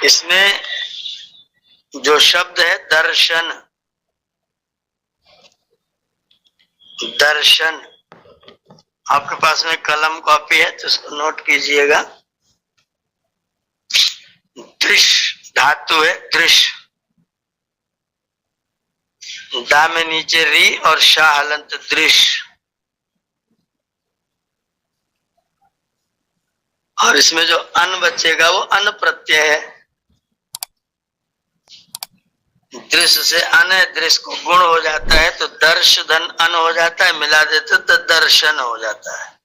इसमें जो शब्द है दर्शन, दर्शन, आपके पास में कलम कॉपी है तो इसको नोट कीजिएगा। दृश्य धातु है, दृश्य, दा में नीचे री और शाह हलंत, दृश्य। और इसमें जो अन बचेगा वो अन प्रत्यय है। दृश्य से अन है, दृश्य को गुण हो जाता है तो दर्श धन अन हो जाता है, मिला देते तो दर्शन हो जाता है।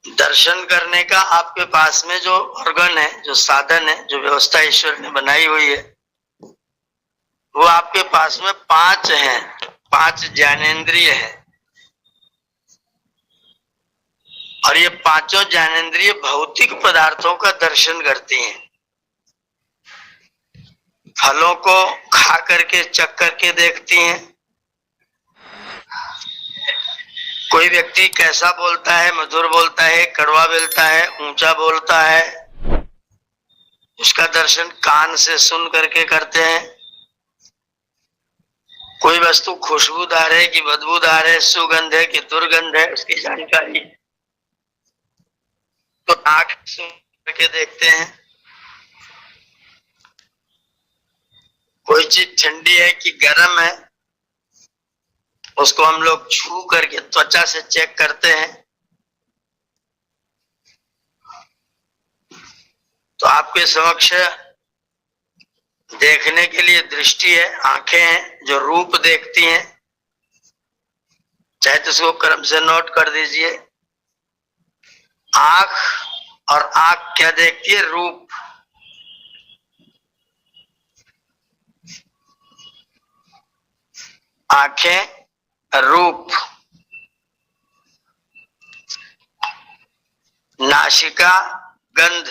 दर्शन करने का आपके पास में जो ऑर्गन है, जो साधन है, जो व्यवस्था ईश्वर ने बनाई हुई है, वो आपके पास में 5 हैं, 5 ज्ञानेंद्रिय है। और ये 5 ज्ञानेंद्रिय भौतिक पदार्थों का दर्शन करती हैं। फलों को खा करके चख करके देखती हैं। कोई व्यक्ति कैसा बोलता है, मधुर बोलता है, कड़वा बोलता है, ऊंचा बोलता है, उसका दर्शन कान से सुन करके करते हैं। कोई वस्तु खुशबूदार है कि बदबूदार है, सुगंध है कि दुर्गंध है, उसकी जानकारी तो आंख सुन करके देखते हैं। कोई चीज ठंडी है कि गर्म है, उसको हम लोग छू करके त्वचा से चेक करते हैं। तो आपके समक्ष देखने के लिए दृष्टि है, आंखें हैं जो रूप देखती हैं। चाहे तो उसको क्रम से नोट कर दीजिए। आंख, और आंख क्या देखती है? रूप। आंखें रूप। नासिका गंध।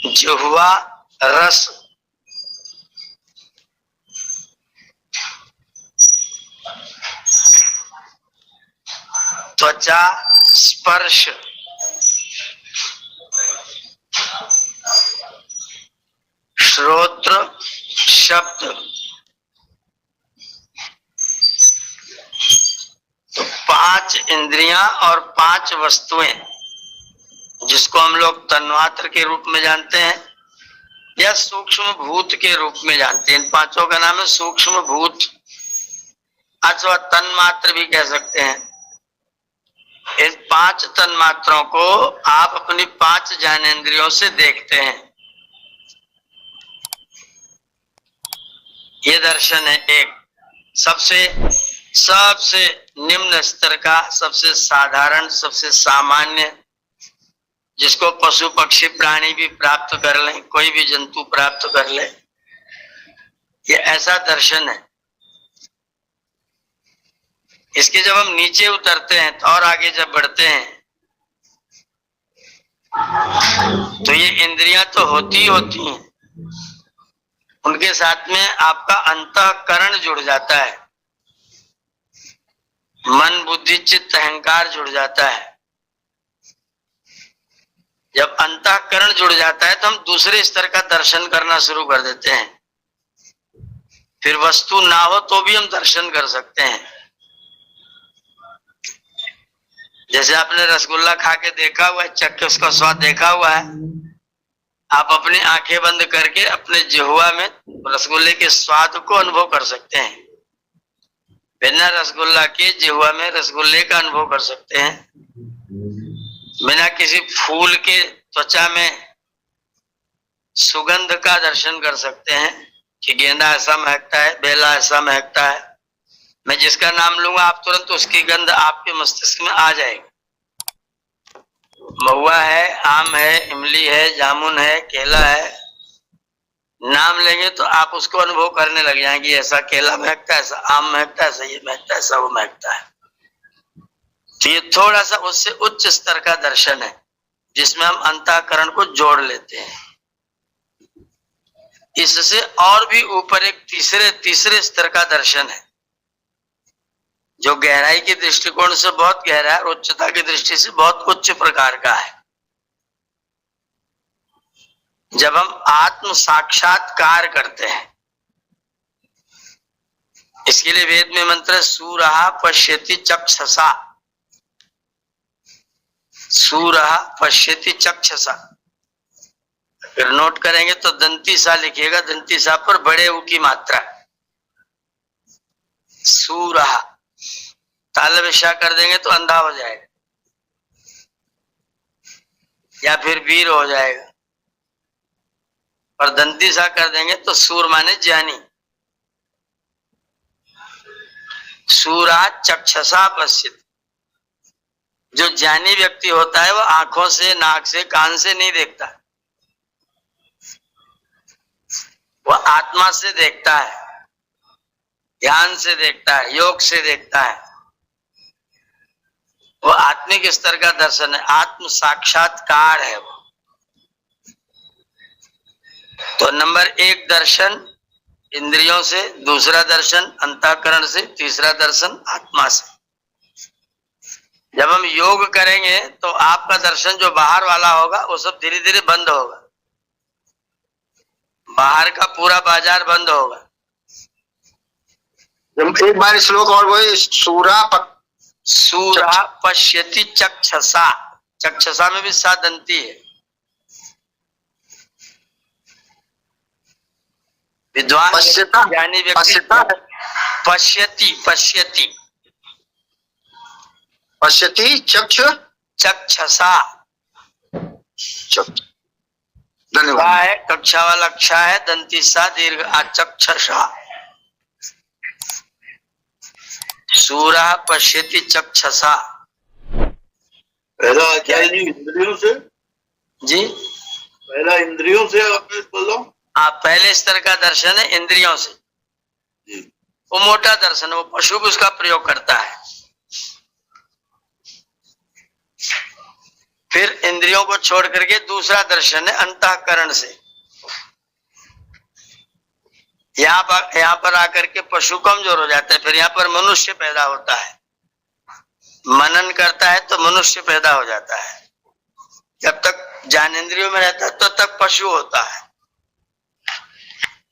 जिह्वा रस। त्वचा स्पर्श। श्रोत्र शब्द। तो 5 इंद्रियां और 5 वस्तुएं, जिसको हम लोग तन्मात्र के रूप में जानते हैं या सूक्ष्म भूत के रूप में जानते हैं। इन 5 का नाम है सूक्ष्म भूत अथवा तन्मात्र भी कह सकते हैं। इन 5 तन्मात्रों को आप अपनी 5 ज्ञानेंद्रियों से देखते हैं। ये दर्शन है एक सबसे निम्न स्तर का, सबसे साधारण, सबसे सामान्य, जिसको पशु पक्षी प्राणी भी प्राप्त कर लें, कोई भी जंतु प्राप्त कर ले, ये ऐसा दर्शन है। इसके जब हम नीचे उतरते हैं तो और आगे जब बढ़ते हैं तो ये इंद्रियां तो होती हैं, उनके साथ में आपका अंतःकरण जुड़ जाता है, मन बुद्धि चित्त अहंकार जुड़ जाता है। जब अंतःकरण जुड़ जाता है तो हम दूसरे स्तर का दर्शन करना शुरू कर देते हैं। फिर वस्तु ना हो तो भी हम दर्शन कर सकते हैं। जैसे आपने रसगुल्ला खा के देखा हुआ है, चख के उसका स्वाद देखा हुआ है, आप अपनी आंखें बंद करके अपने जिह्वा में रसगुल्ले के स्वाद को अनुभव कर सकते हैं। बिना रसगुल्ला के जिह्वा में रसगुल्ले का अनुभव कर सकते हैं। बिना किसी फूल के त्वचा में सुगंध का दर्शन कर सकते हैं कि गेंदा ऐसा महकता है, बेला ऐसा महकता है। मैं जिसका नाम लूंगा आप तुरंत उसकी गंध आपके मस्तिष्क में आ जाएगी। महुआ है, आम है, इमली है, जामुन है, केला है, नाम लेंगे तो आप उसको अनुभव करने लग जाएंगे। ऐसा केला महकता है, ऐसा आम महकता है, ऐसा ये महकता है, ऐसा वो महकता है। तो ये थोड़ा सा उससे उच्च स्तर का दर्शन है, जिसमें हम अंतःकरण को जोड़ लेते हैं। इससे और भी ऊपर एक तीसरे स्तर का दर्शन है, जो गहराई की दृष्टिकोण से बहुत गहरा है और उच्चता की दृष्टि से बहुत उच्च प्रकार का है। जब हम आत्म साक्षात्कार करते हैं, इसके लिए वेद में मंत्र है सूरः पश्यति चक्षसा, सूरः पश्यति चक्षसा। फिर नोट करेंगे तो दंती सा लिखिएगा, दंती सा पर बड़े ऊ की मात्रा, सूरः। ताल विषा कर देंगे तो अंधा हो जाएगा या फिर वीर हो जाएगा, और दंती सा कर देंगे तो सूर माने ज्ञानी। सूरा चक्षसा पश्यति, जो ज्ञानी व्यक्ति होता है वो आंखों से, नाक से, कान से नहीं देखता, वो आत्मा से देखता है, ध्यान से देखता है, योग से देखता है। वो आत्मिक स्तर का दर्शन है, आत्म साक्षात्कार है वो। तो नंबर 1 दर्शन इंद्रियों से, दूसरा दर्शन अंतःकरण से, तीसरा दर्शन आत्मा से। जब हम योग करेंगे तो आपका दर्शन जो बाहर वाला होगा वो सब धीरे धीरे बंद होगा, बाहर का पूरा बाजार बंद होगा। एक बार श्लोक और वही सूरा पश्यति चक्षसा, चक्षसा में भी सा दंती है। विद्वान ज्ञानी व्यक्ति पश्यति पश्यति पश्यति चक्षसा, धन्यवाद है कक्षा वाला अक्षा है, दंती सा दीर्घ चक्षसा। सूरा पश्यति चक्षसा। पहला आचार्य जी इंद्रियों से, जी पहला इंद्रियों से आपने बोलो। आप पहले स्तर का दर्शन है इंद्रियों से, वो मोटा दर्शन है, वो पशु भी उसका प्रयोग करता है। फिर इंद्रियों को छोड़ करके दूसरा दर्शन है अंतःकरण से। यहाँ पर आकर के पशु कमजोर हो जाता है, फिर यहाँ पर मनुष्य पैदा होता है, मनन करता है तो मनुष्य पैदा हो जाता है। जब तक ज्ञानेंद्रियों में रहता है तब तक पशु होता है।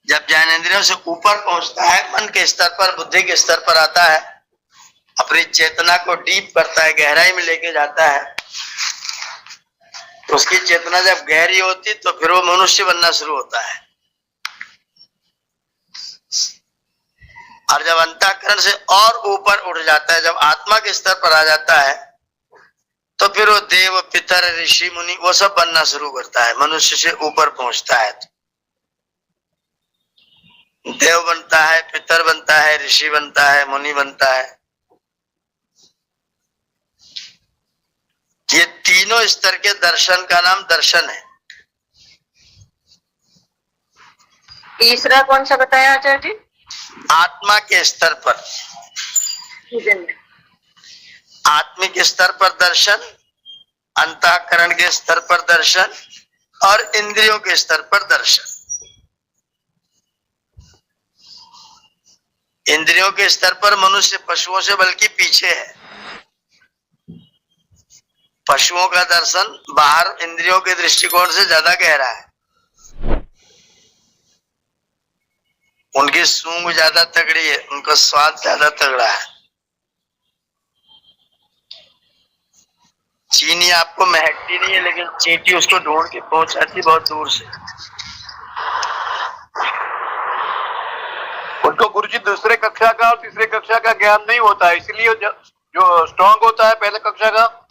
जब ज्ञानेंद्रियों से ऊपर पहुंचता है, मन के स्तर पर, बुद्धि के स्तर पर आता है, अपनी चेतना को डीप करता है, गहराई में लेके जाता है, तो उसकी चेतना जब गहरी होती तो फिर वो मनुष्य बनना शुरू होता है। और जब अंतःकरण से और ऊपर उठ जाता है, जब आत्मा के स्तर पर आ जाता है, तो फिर वो देव, पितर, ऋषि, मुनि वो सब बनना शुरू करता है। मनुष्य से ऊपर पहुंचता है तो देव बनता है, पितर बनता है, ऋषि बनता है, मुनि बनता है। ये तीनों स्तर के दर्शन का नाम दर्शन है। तीसरा कौन सा बताया आचार्य जी? आत्मा के स्तर पर, आत्मिक स्तर पर दर्शन, अंतःकरण के स्तर पर दर्शन और इंद्रियों के स्तर पर दर्शन। इंद्रियों के स्तर पर मनुष्य पशुओं से बल्कि पीछे है। पशुओं का दर्शन बाहर इंद्रियों के दृष्टिकोण से ज्यादा गहरा है। उनकी सूंघ ज्यादा तगड़ी है, उनका स्वाद ज्यादा तगड़ा है। चीनी आपको महकती नहीं है, लेकिन चींटी उसको ढूंढ के पहुंचाती बहुत दूर से। उनको गुरुजी दूसरे कक्षा का और तीसरे कक्षा का ज्ञान नहीं होता है, इसलिए जो स्ट्रॉन्ग होता है पहले कक्षा का,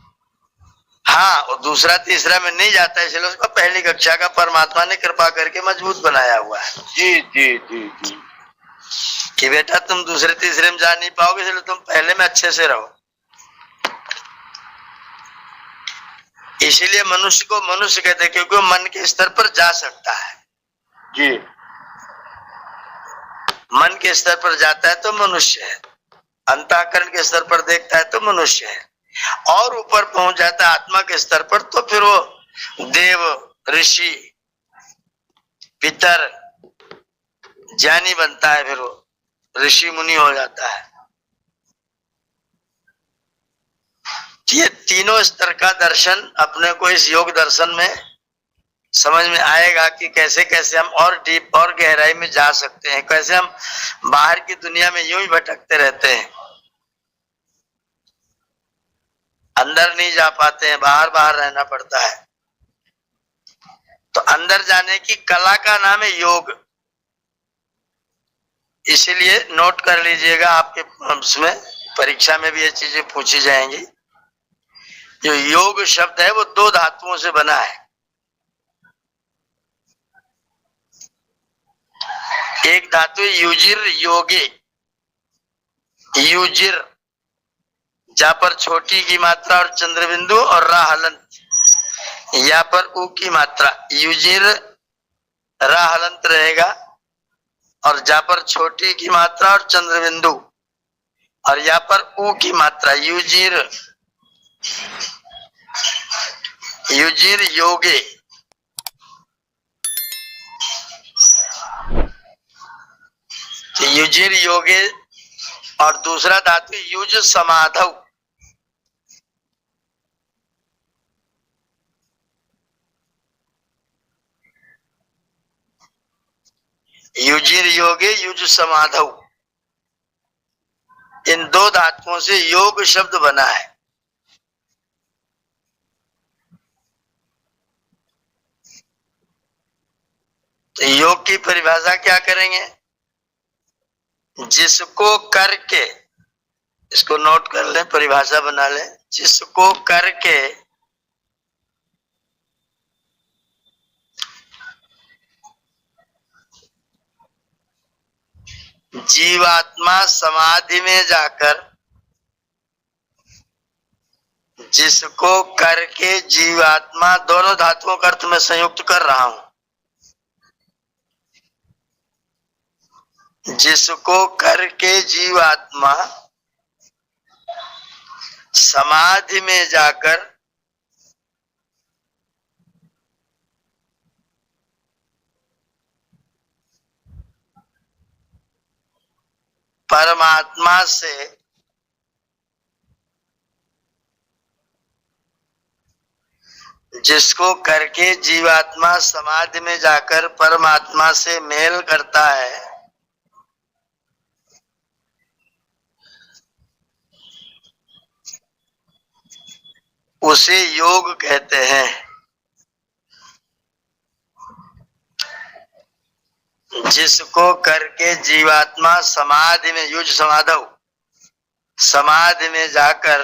हाँ, वो दूसरा तीसरा में नहीं जाता है, इसलिए उसको पहली कक्षा का परमात्मा ने कृपा करके मजबूत बनाया हुआ है। जी जी जी जी, कि बेटा तुम दूसरे तीसरे में जा नहीं पाओगे, इसलिए तुम पहले में अच्छे से रहो। इसीलिए मनुष्य को मनुष्य कहते हैं, क्योंकि वो मन के स्तर पर जा सकता है। जी, मन के स्तर पर जाता है तो मनुष्य है, अंतःकरण के स्तर पर देखता है तो मनुष्य है, और ऊपर पहुंच जाता है आत्मा के स्तर पर तो फिर वो देव, ऋषि, पितर, ज्ञानी बनता है, फिर वो ऋषि मुनि हो जाता है। ये तीनों स्तर का दर्शन अपने को इस योग दर्शन में समझ में आएगा कि कैसे कैसे हम और डीप और गहराई में जा सकते हैं, कैसे हम बाहर की दुनिया में यूं ही भटकते रहते हैं, अंदर नहीं जा पाते हैं, बाहर बाहर रहना पड़ता है। तो अंदर जाने की कला का नाम है योग। इसीलिए नोट कर लीजिएगा, आपके उसमें परीक्षा में भी ये चीजें पूछी जाएंगी। जो योग शब्द है वो दो धातुओं से बना है। एक धातु युजिर योगे, युजिर जहां पर छोटी की मात्रा और चंद्रबिंदु और रा हलंत, यहाँ पर ऊ की मात्रा युजिर रा हलंत रहेगा, और जहां पर छोटी की मात्रा और चंद्रबिंदु और यहाँ पर ऊ की मात्रा युजिर, युजिर योगे। तो युजिर योगे और दूसरा धातु युज समाधौ, युजिर योगे युज समाधौ। इन दो धातुओं से योग शब्द बना है। तो योग की परिभाषा क्या करेंगे? जिसको करके, इसको नोट कर लें, परिभाषा बना लें। जिसको करके जीवात्मा समाधि में जाकर, जिसको करके जीवात्मा, दोनों धातुओं का अर्थ मैं संयुक्त कर रहा हूं। जिसको करके जीवात्मा समाधि में जाकर परमात्मा से जिसको करके जीवात्मा समाधि में जाकर परमात्मा से मेल करता है, उसे योग कहते हैं। जिसको करके जीवात्मा समाधि में, युज समाधौ, समाधि में जाकर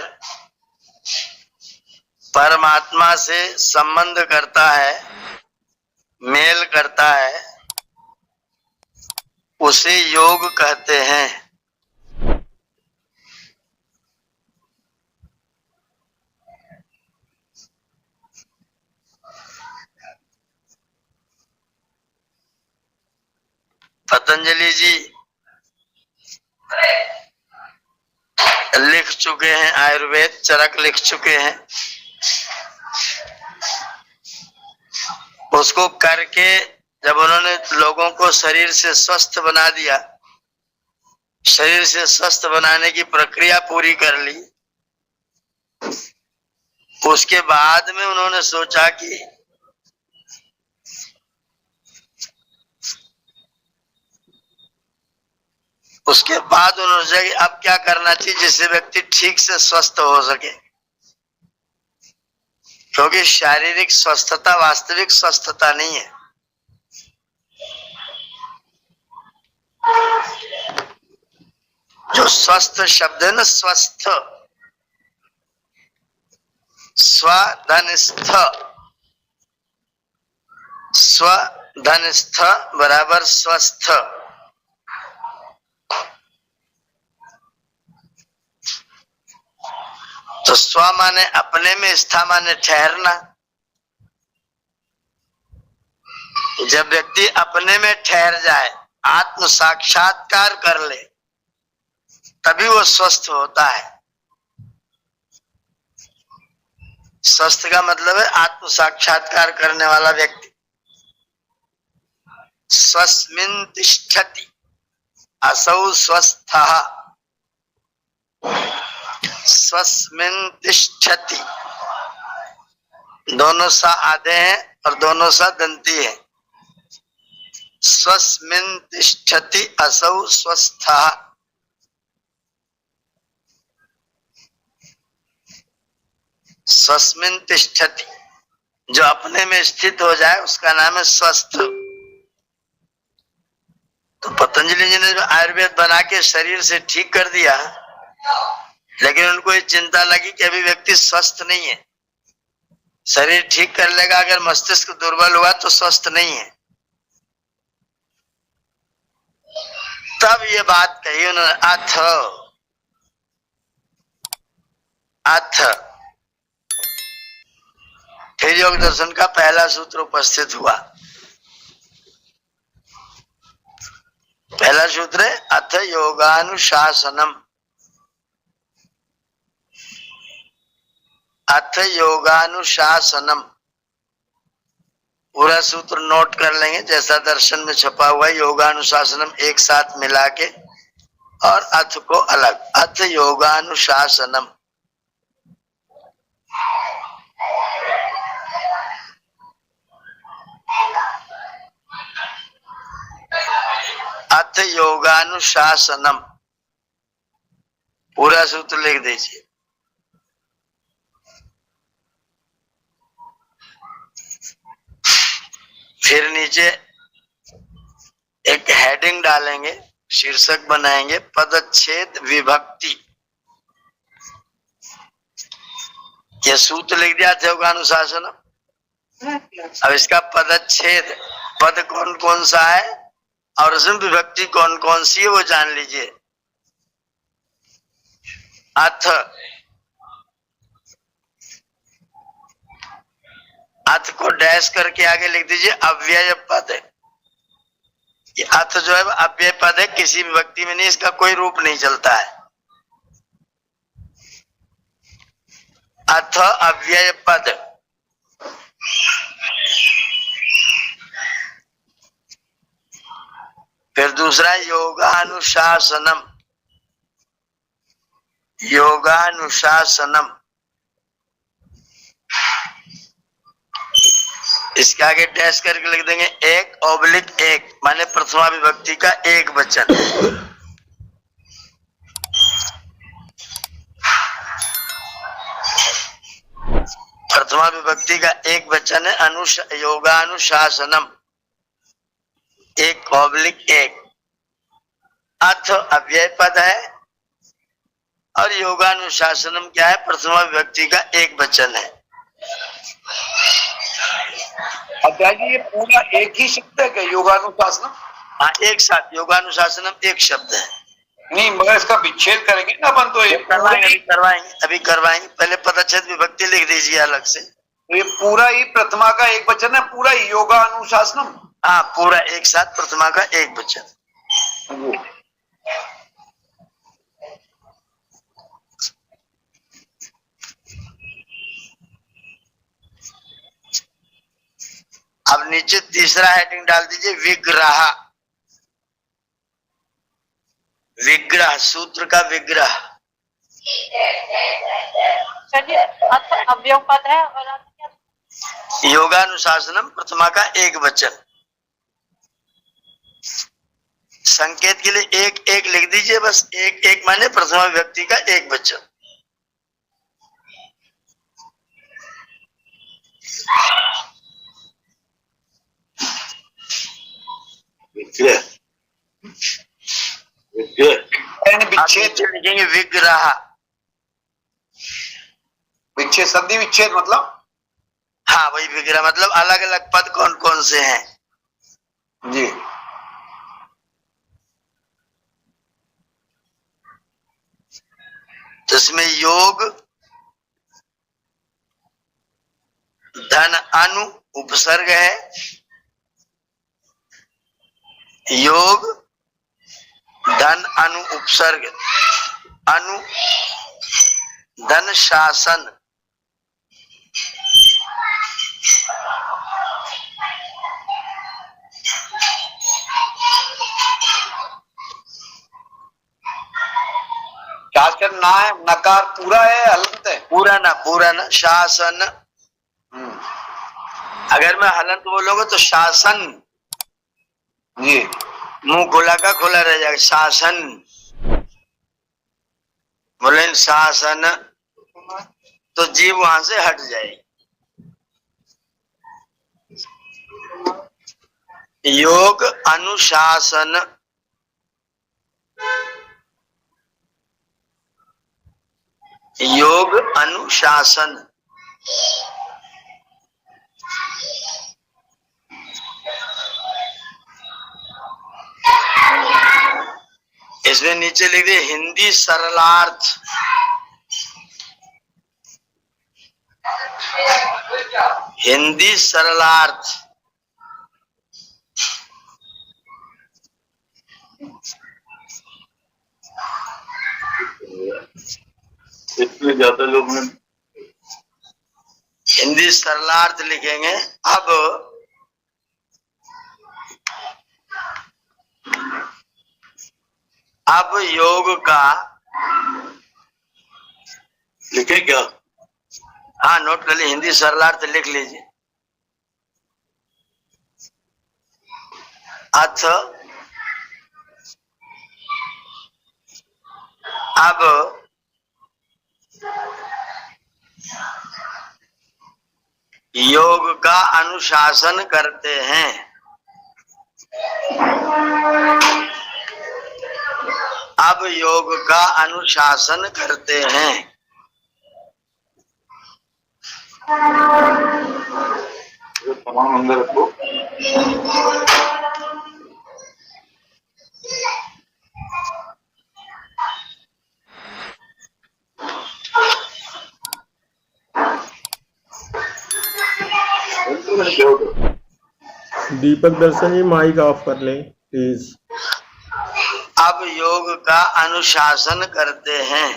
परमात्मा से संबंध करता है, मेल करता है, उसे योग कहते हैं। पतंजलि जी लिख चुके हैं, आयुर्वेद चरक लिख चुके हैं। उसको करके जब उन्होंने लोगों को शरीर से स्वस्थ बना दिया, शरीर से स्वस्थ बनाने की प्रक्रिया पूरी कर ली, उसके बाद में उन्होंने सोचा कि उसके बाद उन्होंने सोचा कि अब क्या करना चाहिए जिससे व्यक्ति ठीक से स्वस्थ हो सके, क्योंकि शारीरिक स्वस्थता वास्तविक स्वस्थता नहीं है। जो स्वस्थ शब्द है ना, स्वस्थ, स्वधनस्थ, स्वधनस्थ बराबर स्वस्थ। तो स्व माने अपने में, स्था माने ठहरना। जब व्यक्ति अपने में ठहर जाए, आत्म साक्षात्कार कर ले, तभी वो स्वस्थ होता है। स्वस्थ का मतलब है आत्म साक्षात्कार करने वाला व्यक्ति। स्वस्मिन् तिष्ठति असौ स्वस्थः। स्वस्मिन् तिष्ठति, दोनों सा आधे हैं और दोनों सा दंती है। स्वस्मिन् तिष्ठति असौ स्वस्थः, स्वस्मिन् तिष्ठति, जो अपने में स्थित हो जाए उसका नाम है स्वस्थ। तो पतंजलि जी ने जो आयुर्वेद बना के शरीर से ठीक कर दिया, लेकिन उनको ये चिंता लगी कि अभी व्यक्ति स्वस्थ नहीं है। शरीर ठीक कर लेगा, अगर मस्तिष्क दुर्बल हुआ तो स्वस्थ नहीं है। तब ये बात कही उन्होंने, अथ फिर योग दर्शन का पहला सूत्र उपस्थित हुआ। पहला सूत्र है अथ योगानुशासनम। अथ योगानुशासनम, पूरा सूत्र नोट कर लेंगे जैसा दर्शन में छपा हुआ है। योगानुशासनम एक साथ मिला के और अथ को अलग। अथ योगानुशासनम, अथ योगानुशासनम, पूरा सूत्र लिख दीजिए। फिर नीचे एक हेडिंग डालेंगे, शीर्षक बनाएंगे, पदच्छेद विभक्ति। यह सूत्र लिख दिया योगानुशासनम। अब इसका पदच्छेद, पद कौन कौन सा है और उसमें विभक्ति कौन कौन सी है वो जान लीजिए। अथ, अथ को डैश करके आगे लिख दीजिए अव्यय पद। ये अथ जो है अव्यय पद है, किसी विभक्ति में नहीं, इसका कोई रूप नहीं चलता है। अथ अव्यय पद। फिर दूसरा योगानुशासनम। योगानुशासनम, इसके आगे डैश करके लिख देंगे एक ऑब्लिक एक, माने प्रथमा विभक्ति का एक वचन। प्रथमा विभक्ति का एक वचन है योगानुशासनम, एक ऑब्लिक एक। अथ अव्यय पद है और योगानुशासनम क्या है, प्रथमा विभक्ति का एक वचन है। आचार्य जी, ये पूरा एक ही शब्द है क्या योगानुशासनम? हाँ, एक साथ योगानुशासनम एक शब्द है। नहीं, मगर इसका विच्छेद करेंगे ना अपन, तो ये अभी करवाएंगे। पहले पदच्छेद विभक्ति लिख दीजिए अलग से। तो ये पूरा ही प्रथमा का एक वचन है, पूरा ही योगानुशासनम। हाँ, पूरा एक साथ प्रथमा का एक वचन। अब नीचे तीसरा हेडिंग डाल दीजिए विग्रह। विग्रह, सूत्र का विग्रह। अव्यय पद है और योगानुशासनम प्रथमा का एक वचन। संकेत के लिए एक एक लिख दीजिए, बस एक एक माने प्रथमा विभक्ति का एक वचन। विच्छेद लिखेंगे विग्रह। विच्छेद, संधि विच्छेद मतलब? हाँ, वही विग्रह मतलब अलग अलग पद कौन कौन से हैं जी। जिसमें योग, धन, अनु उपसर्ग है। योग, धन, अनु उपसर्ग, अनु, धन, शासन। खासकर ना है, नकार पूरा है हलंत है? पूरा ना शासन। अगर मैं हलंत बोलोगे तो शासन, जी मुंह खुला का खुला रह जाएगा, शासन। बोले शासन तो जीव वहां से हट जाएगी। योग अनुशासन, योग अनुशासन। इसमें नीचे लिख दिए हिंदी सरलार्थ। हिंदी सरलार्थ। इसमें ज्यादा लोग में हिंदी सरलार्थ लिखेंगे। अब योग का लिखे क्या? हाँ नोट कर लीजिए, हिंदी सरलार्थ लिख लीजिए। अथ अब योग का अनुशासन करते हैं। अब योग का अनुशासन करते हैं। तमाम अंदर रखो। दीपक दर्शन जी माइक ऑफ कर ले प्लीज। अब योग का अनुशासन करते हैं।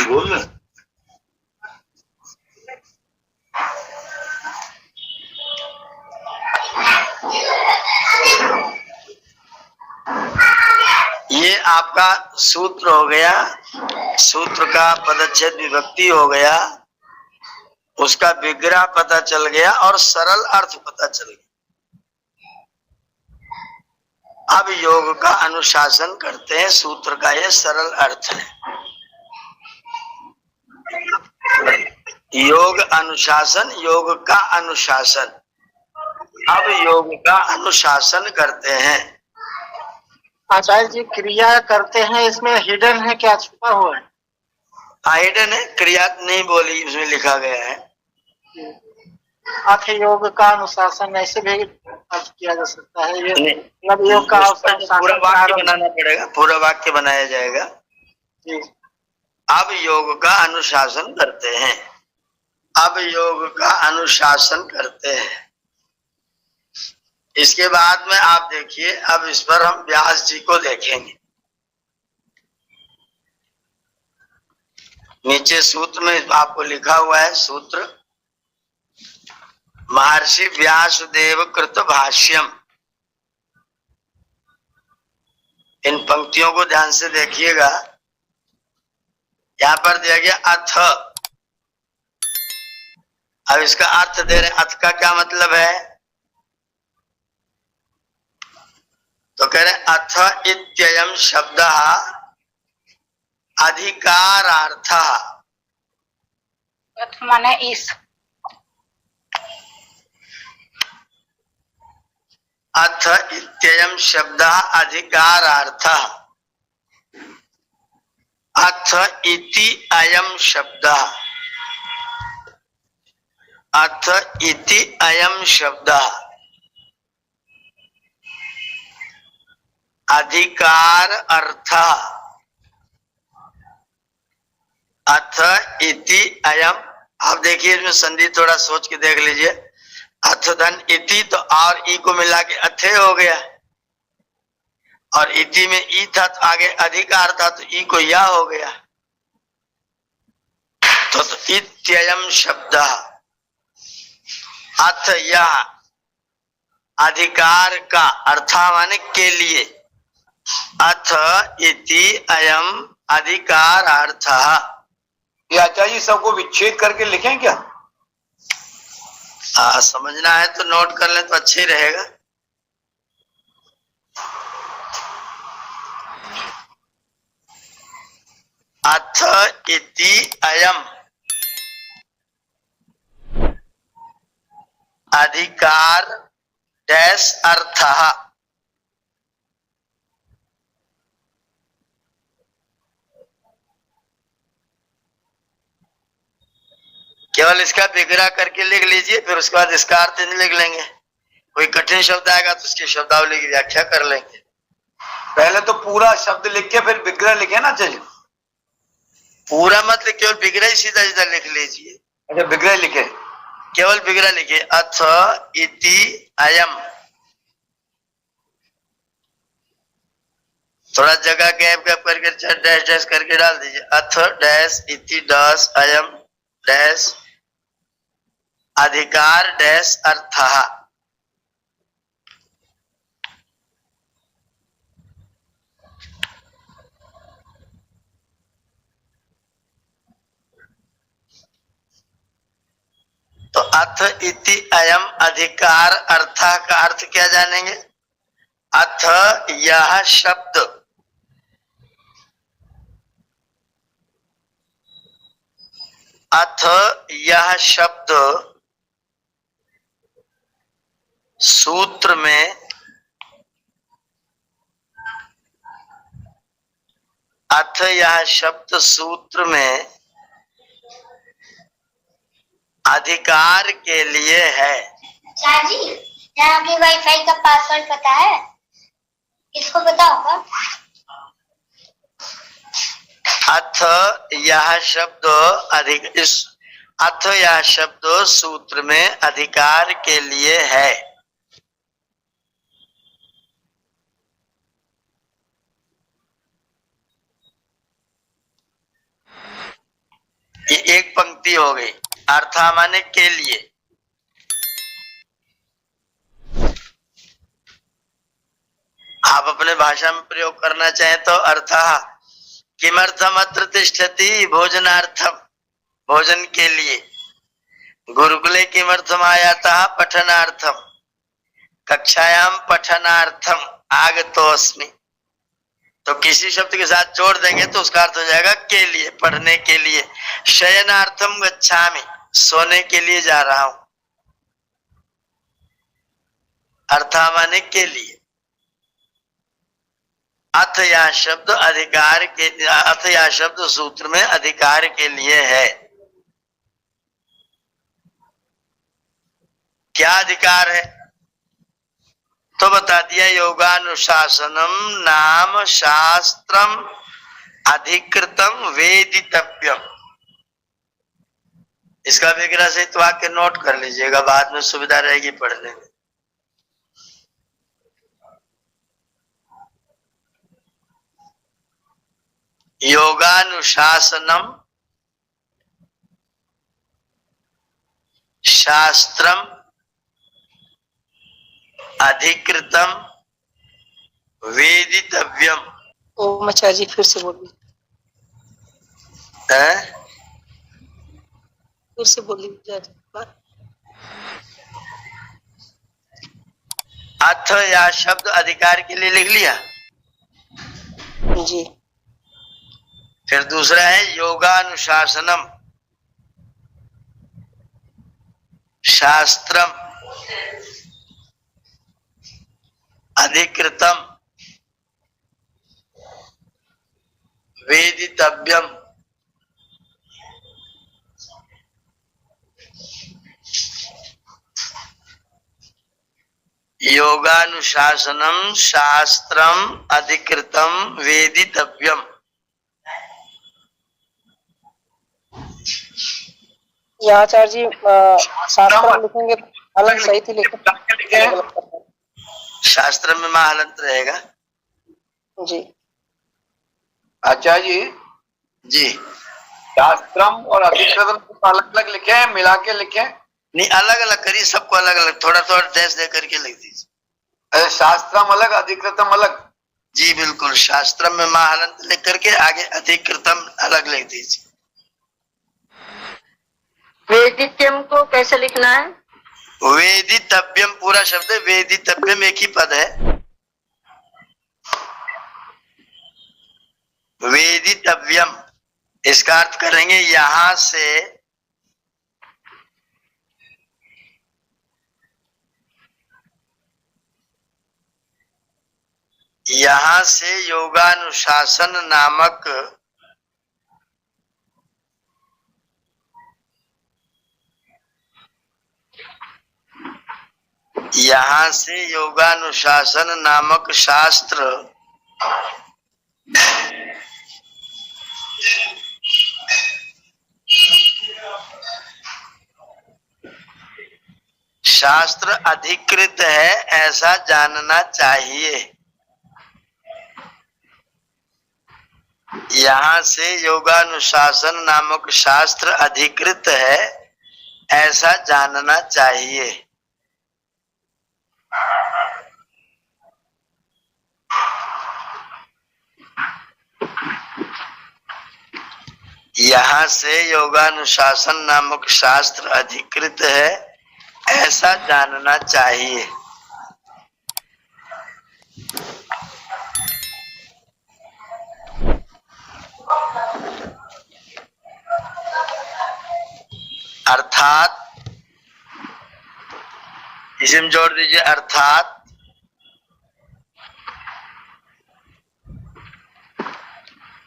बोल रहे ये आपका सूत्र हो गया, सूत्र का पदच्छेद विभक्ति हो गया, उसका विग्रह पता चल गया और सरल अर्थ पता चल गया। अब योग का अनुशासन करते हैं, सूत्र का यह सरल अर्थ है। योग अनुशासन, योग का अनुशासन। अब योग का अनुशासन करते हैं। आचार्य जी क्रिया करते हैं, इसमें हिडन है क्या, छुपा हुआ है? हिडन है, क्रिया नहीं बोली इसमें लिखा गया है। अथ योग का अनुशासन ऐसे भी अर्थ किया जा सकता है। ये नहीं, मतलब योग का पूरा वाक्य बनाना पड़ेगा, पूरा वाक्य बनाया जाएगा। जी। अब योग का अनुशासन करते हैं। अब योग का अनुशासन करते हैं। इसके बाद में आप देखिए, अब इस पर हम व्यास जी को देखेंगे। नीचे सूत्र में आपको लिखा हुआ है, सूत्र महर्षि व्यासदेव कृत भाष्यम। इन पंक्तियों को ध्यान से देखिएगा। यहां पर दिया गया अथ। अब इसका अर्थ दे रहे, अथ का क्या मतलब है? तो कह रहे अथ इत्ययम शब्द अधिकारार्थ। माने इस। अथ इत्ययम शब्द अधिकारार्थ। अथ इति अयम शब्द। अथ इति अयम शब्द अधिकार अर्थ। अथ इति अयम। आप देखिए इसमें संधि थोड़ा सोच के देख लीजिए। अथ धन इति, तो और ई को मिला के अथे हो गया, और इति में ई था तो आगे अधिकार था तो ई को या हो गया। तो इत्ययम शब्द। अथ या, अधिकार का, अर्था माने के लिए, अथ इति अयम अधिकारार्थः। ये आचार्य जी सबको विच्छेद करके लिखें क्या? समझना है तो नोट कर ले तो अच्छा ही रहेगा। अथ इति अयम अधिकार डैश अर्थः। केवल इसका विग्रह करके लिख लीजिए, फिर उसके बाद इसका अर्थ लिख लेंगे। कोई कठिन शब्द आएगा तो उसकी शब्दावली की व्याख्या कर लेंगे। पहले तो पूरा शब्द लिख के फिर विग्रह लिखे ना चाहिए। पूरा मत लिख, केवल विग्रह ही सीधा सीधा लिख लीजिए। अच्छा विग्रह लिखे, केवल विग्रह लिखिए। अथ इति अयम, थोड़ा जगह गैप गैप करके डैश डैश करके डाल दीजिए। अथ डैश इति डैश अयम डैश अधिकार डैश अर्थः। तो अथ इति अयम अधिकार अर्थः का अर्थ क्या जानेंगे? अथ यह शब्द, अथ यह शब्द सूत्र में, अथ यह शब्द सूत्र में अधिकार के लिए है। चाचा जी, यहाँ के वाईफाई का पासवर्ड पता है? इसको पता होगा? अथ यह शब्द अथ यह शब्द सूत्र में अधिकार के लिए है। ये एक पंक्ति हो गई। अर्था माने के लिए। आप अपने भाषा में प्रयोग करना चाहें तो अर्थः किमर्थम अत्र तिष्ठति भोजनार्थम, भोजन के लिए। गुरुकुले किमर्थम आयातः पठनार्थम, कक्षायाम पठनार्थम आगतोऽस्मि। तो किसी शब्द के साथ जोड़ देंगे तो उसका अर्थ हो जाएगा के लिए, पढ़ने के लिए। शयनार्थम गच्छामि, सोने के लिए जा रहा हूं। अर्था माने के लिए। अथ यह शब्द अधिकार के, अथ यह शब्द सूत्र में अधिकार के लिए है। क्या अधिकार है? तो बता दिया, योगानुशासनम नाम शास्त्रम अधिकृतम वेदितव्यम। इसका विग्रह सहित वाक्य नोट कर लीजिएगा, बाद में सुविधा रहेगी पढ़ने में। योगानुशासनम शास्त्रम अधिकृतम वेदितव्यम। ओम आचार्य जी फिर से बोलिए, फिर से बोलिए। अथ या शब्द अधिकार के लिए लिख लिया जी। फिर दूसरा है योगानुशासनम शास्त्रम अधिकृतम वेदितव्यम। योगानुशासनम शास्त्रम अधिकृतम वेदितव्यम। यहाँ आचार्य जी शास्त्र लिखेंगे अलग सही थी, लेकिन शास्त्र में महालंत रहेगा जी। आचार्य जी जी। शास्त्रम और अधिकृतम अलग अलग लिखे हैं, मिला के लिखे? नहीं, अलग अलग करिए, सबको अलग अलग, थोड़ा थोड़ा डैश दे करके लिख दीजिए। अरे शास्त्रम अलग अधिकृतम अलग। जी बिल्कुल, शास्त्रम में महालंत लिख करके आगे अधिकृतम अलग लिख दीजिए। वेदित्यम को कैसे लिखना है? वेदितव्यम पूरा शब्द है, वेदितव्यम एक ही पद है। वेदितव्यम इसका अर्थ करेंगे यहां से योगानुशासन नामक शास्त्र अधिकृत है ऐसा जानना चाहिए। यहाँ से योगानुशासन नामक शास्त्र अधिकृत है ऐसा जानना चाहिए। यहाँ से योगानुशासन नामक शास्त्र अधिकृत है ऐसा जानना चाहिए। अर्थात, इसमें जोड़ दीजिए अर्थात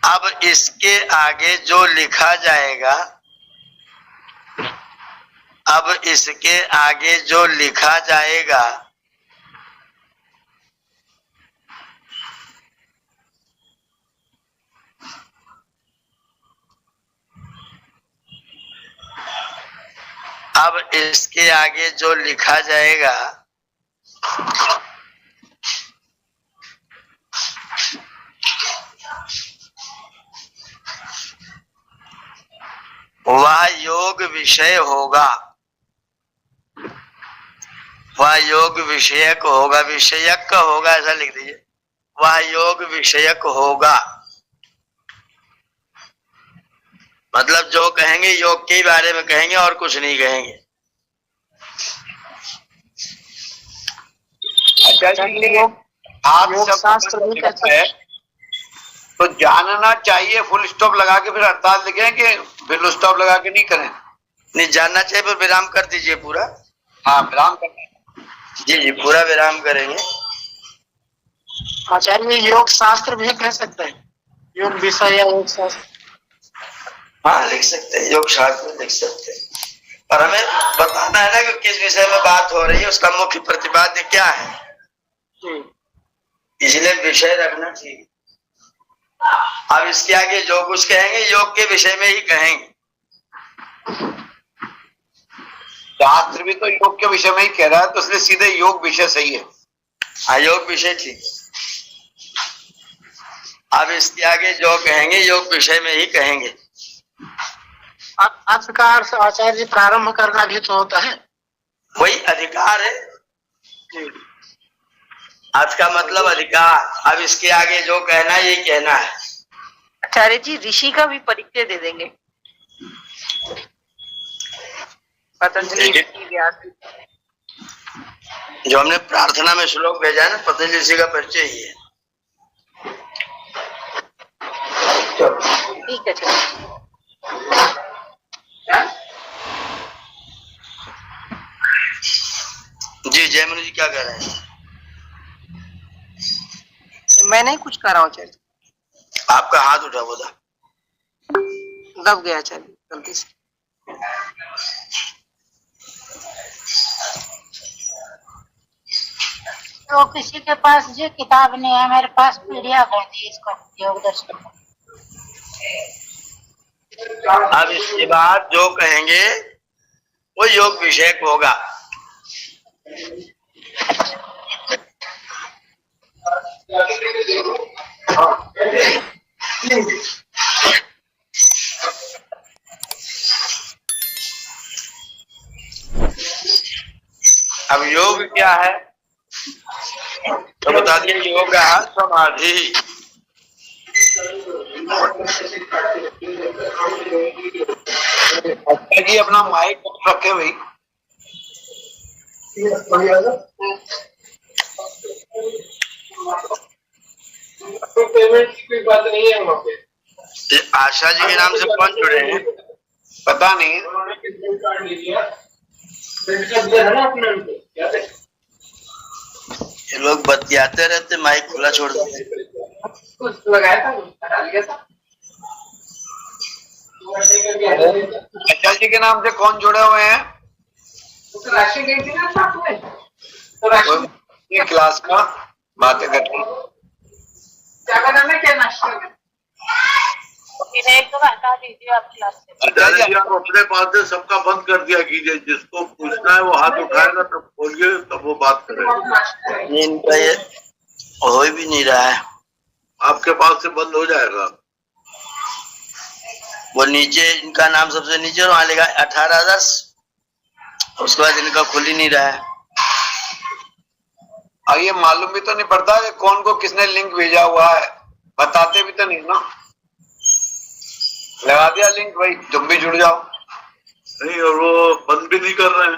अब इसके आगे जो लिखा जाएगा, वह योग विषय होगा, वह योग विषयक होगा, विषयक का होगा ऐसा लिख दीजिए। वह योग विषयक होगा मतलब जो कहेंगे योग के बारे में कहेंगे और कुछ नहीं कहेंगे। अच्छा जी, योग शास्त्र भी शब्द है तो जानना चाहिए फुल स्टॉप लगा के फिर अर्थात लिखें कि फुल स्टॉप लगा के नहीं करें? नहीं, जानना चाहिए पर विराम कर दीजिए पूरा। हाँ, विराम करना है। जी पूरा विराम करेंगे। आचार्य योग शास्त्र भी कह सकते हैं, योग विषय या योग शास्त्र। हाँ लिख सकते हैं, योग शास्त्र लिख सकते हैं, पर हमें बताना है ना कि किस विषय में बात हो रही है, उसका मुख्य प्रतिपाद्य क्या है, इसलिए विषय रखना चाहिए। अब इसके आगे जो कुछ कहेंगे योग के विषय में ही कहेंगे। शास्त्र भी तो योग के विषय में ही कह रहा है, तो इसलिए सीधे योग विषय सही है। हाँ योग विषय ठीक है। अब इसके आगे जो कहेंगे योग विषय में ही कहेंगे। अर्थ का अर्थ आचार्य जी प्रारंभ करना भी तो होता है, वही अधिकार है। अर्थ का मतलब अधिकार। अब इसके आगे जो कहना है ये कहना है। आचार्य जी ऋषि का भी परिचय दे देंगे। पतंजलि ऋषि, व्यास। जो हमने प्रार्थना में श्लोक भेजा है ना, पतंजलि ऋषि का परिचय ही है। ठीक है चलो। जी जयमनु जी क्या कह रहे हैं? मैं नहीं कुछ कर रहा हूँ आचार्य, आपका हाथ उठा हुआ था, दब गया आचार्य गलती से। तो किसी के पास जो किताब नहीं है, मेरे पास पीडीएफ है इसका योग दर्शन। अब इसके बाद जो कहेंगे वो योग विषयक होगा। अब योग क्या है? तो बता दिए योग समाधि। अच्छा जी, अपना माइक ऑफ रखे भाई। तो पेमेंट की कोई बात नहीं है वहाँ पे। ये आशा जी के नाम से कौन जुड़े हैं? पता नहीं। उन्होंने कितने कार्ड ले लिया, है ना अपने उनको याद है? ये लोग बतियाते रहते, माइक खुला छोड़ देते। कुछ लगाया था, हटा लिया था। अच्छा जी के नाम से कौन जुड़े हुए हैं? तो राशि गई थी ना साथ में, तो राशि ये क्लास का बातें करती। क्या बनाना, क्या नाश्ता में? एक तो हटा दीजिए आप क्लास से। आचार्य जी, आप अपने पास से सबका बंद कर दिया कीजिए। जिसको पूछना है वो हाथ उठाएगा, तब बोलिए, तब वो बात करेगा। इनका ये हो भी नहीं रहा है। आपके पास से बंद हो जाएगा। वो नीचे इनका नाम सबसे नीचे और वहां लिखा 18 उसके बाद इनका खुल ही नहीं रहा है। और ये मालूम भी तो नहीं पड़ता कि कौन को किसने लिंक भेजा हुआ है, बताते भी तो नहीं ना। लगा दिया लिंक भाई, तुम भी जुड़ जाओ। नहीं, और वो बंद भी नहीं कर रहे हैं।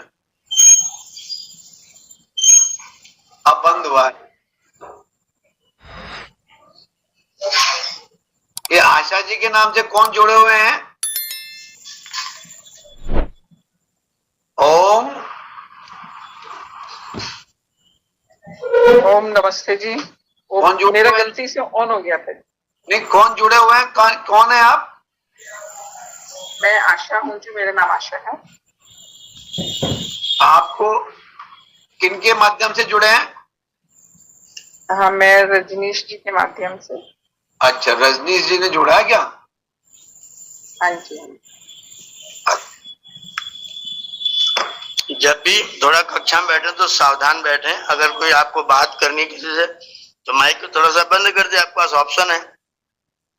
अब बंद हुआ है। ये आशा जी के नाम से कौन जुड़े हुए हैं? ओम ओम नमस्ते जी। कौन जुड़े मेरा हुए हैं? गलती से ऑन हो गया था। नहीं, कौन जुड़े हुए हैं? कौन है आप? मैं आशा हूँ जी, मेरा नाम आशा है। आपको किनके माध्यम से जुड़े हैं? हाँ, मैं रजनीश जी के माध्यम से। अच्छा, रजनीश जी ने जुड़ा है क्या? हाँ जी। जब भी थोड़ा कक्षा में बैठे तो सावधान बैठे। अगर कोई आपको बात करनी किसी से तो माइक को थोड़ा सा बंद कर दे, आपके पास ऑप्शन है।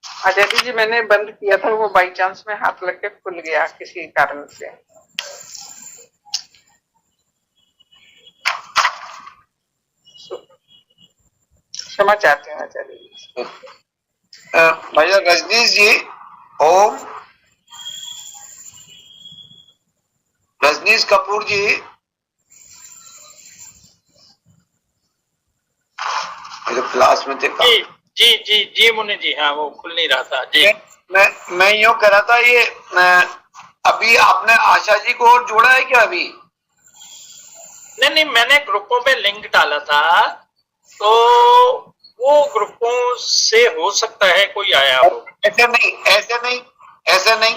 आचार्य जी, मैंने बंद किया था, वो बाई चांस में हाथ लग के खुल गया किसी कारण से। क्षमा चाहते हैं आचार्य जी। भैया रजनीश जी, ओम रजनीश कपूर जी, मेरे क्लास में थे। जी जी जी जी मुनि जी, हाँ वो खुल नहीं रहा था जी। मैं यूं कह रहा था, ये अभी आपने आशा जी को और जोड़ा है क्या अभी? नहीं नहीं, मैंने ग्रुपों में लिंक डाला था, तो वो ग्रुपों से हो सकता है कोई आया हो। ऐसे नहीं, ऐसे नहीं, ऐसे नहीं।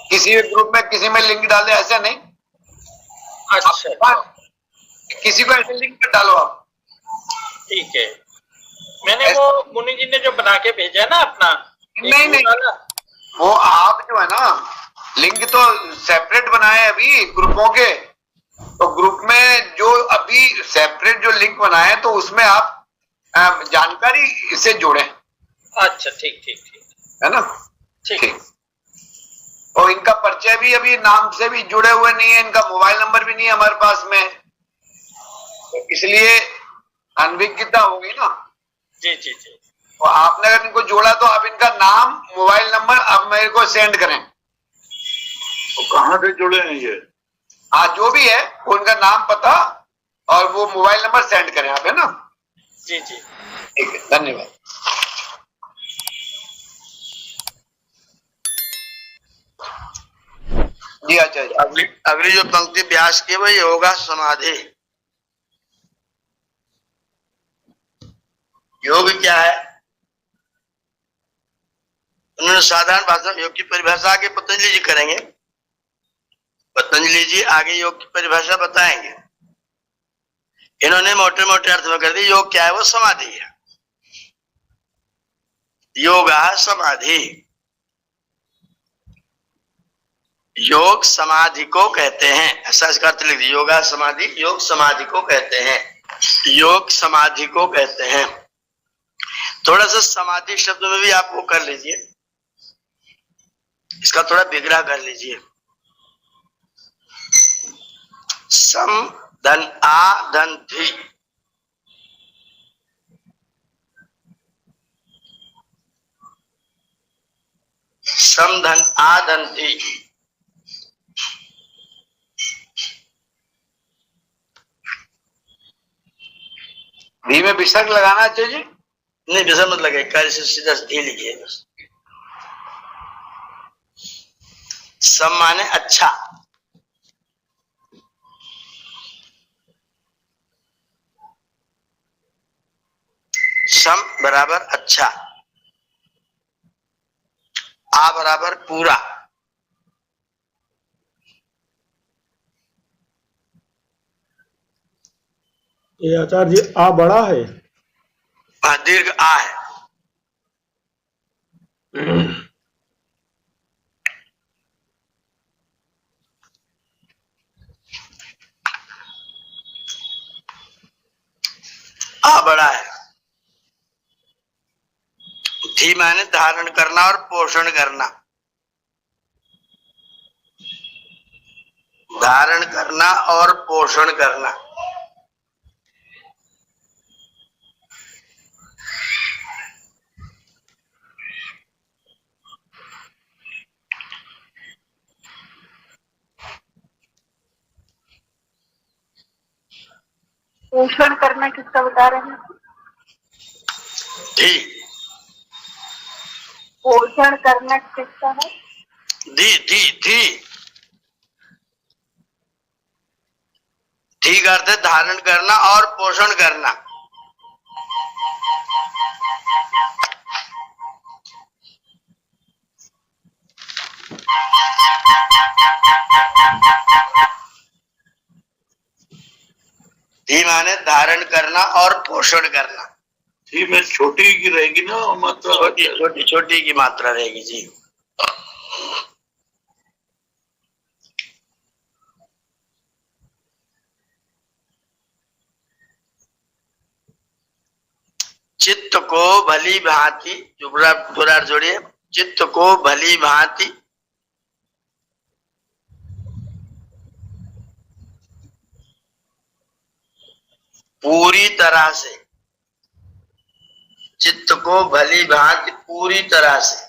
किसी भी ग्रुप में किसी में लिंक डाले, ऐसे नहीं। अच्छा, किसी को ऐसे लिंक डालो आप। ठीक है। मैंने वो मुनि जी ने जो बना के भेजा ना अपना, नहीं नहीं, वो आप जो है ना, लिंक तो सेपरेट बनाए अभी ग्रुपों के। तो ग्रुप में जो अभी सेपरेट जो लिंक बनाए, तो उसमें आप जानकारी से जोड़े। अच्छा, ठीक ठीक ठीक है ना? ठीक। और इनका परिचय भी अभी नाम से भी जुड़े हुए नहीं है, इनका मोबाइल नंबर भी नहीं है हमारे पास में, तो इसलिए अनभिज्ञता होगी ना। जी जी जी। तो आपने अगर इनको जोड़ा तो अब इनका नाम, मोबाइल नंबर अब मेरे को सेंड करें। तो कहाँ से जुड़े हैं ये? हाँ, जो भी है उनका नाम, पता और वो मोबाइल नंबर सेंड करें आप, है ना? जी जी, ठीक है, धन्यवाद। जी अच्छा जी। अगली जो पंक्ति व्यास की वही होगा समाधि। योग क्या है? उन्होंने साधारण भाषा में योग की परिभाषा आगे पतंजलि जी करेंगे। पतंजलि जी आगे योग की परिभाषा बताएंगे। इन्होंने मोटे मोटे अर्थ में कर दी, योग क्या है? वो समाधि है। योगा समाधि, योग समाधि को कहते हैं, ऐसा इसका अर्थ लिख दीजिए। योगा समाधि, योग समाधि को कहते हैं, योग समाधि को कहते हैं। थोड़ा सा समाधि शब्द में भी आप वो कर लीजिए, इसका थोड़ा विग्रह कर लीजिए। सम धन आ धन थी, समधन आदंती। धी में विसर्ग लगाना चाहिए जी। नहीं विसर्ग मत लगे, कार्य से सीधा धी लिखिए बस। सम माने अच्छा, सम बराबर अच्छा, आ बराबर पूरा, ये आचार्य जी आ बड़ा है। दीर्घ आ है। आ बड़ा है। धी माने धारण करना और पोषण करना, धारण करना और पोषण करना। पोषण करना किसका बता रहे हैं? धी, पोषण करना किसका है? धी धी धी धी का अर्थ है धारण करना और पोषण करना। धी माने धारण करना और पोषण करना। धी में छोटी की रहेगी ना मात्रा? छोटी छोटी छोटी की मात्रा रहेगी जी। चित्त को भली भांति, जो पूरा जोड़िए, चित्त को भली भांति पूरी तरह से, चित्त को भली भांति पूरी तरह से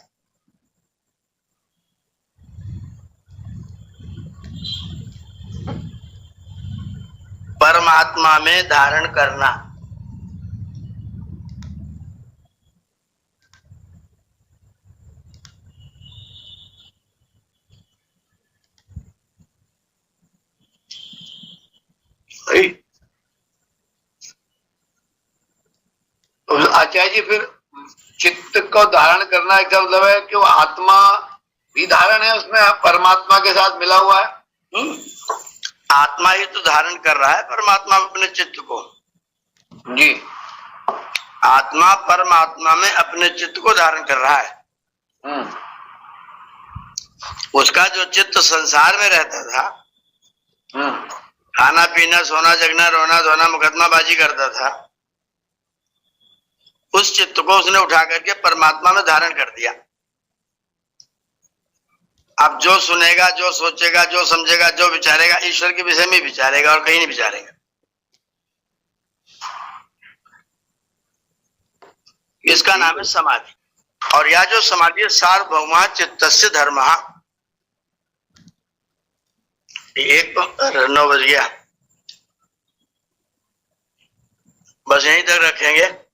परमात्मा में धारण करना। आचार्य जी फिर चित्त को धारण करना इसका मतलब है कि वो आत्मा भी धारण है उसमें, परमात्मा के साथ मिला हुआ है। आत्मा ही तो धारण कर रहा है परमात्मा अपने चित्त को जी। आत्मा परमात्मा में अपने चित्त को धारण कर रहा है। उसका जो चित्त संसार में रहता था, खाना पीना सोना जगना रोना धोना मुकदमाबाजी करता था, उस चित्त को उसने उठा करके परमात्मा में धारण कर दिया। अब जो सुनेगा, जो सोचेगा, जो समझेगा, जो विचारेगा, ईश्वर के विषय में विचारेगा और कहीं नहीं विचारेगा। इसका नाम है समाधि। और यह जो समाधि है सार्वभौमा चित्तस्य धर्मः। 9 बज गया, बस यहीं तक रखेंगे।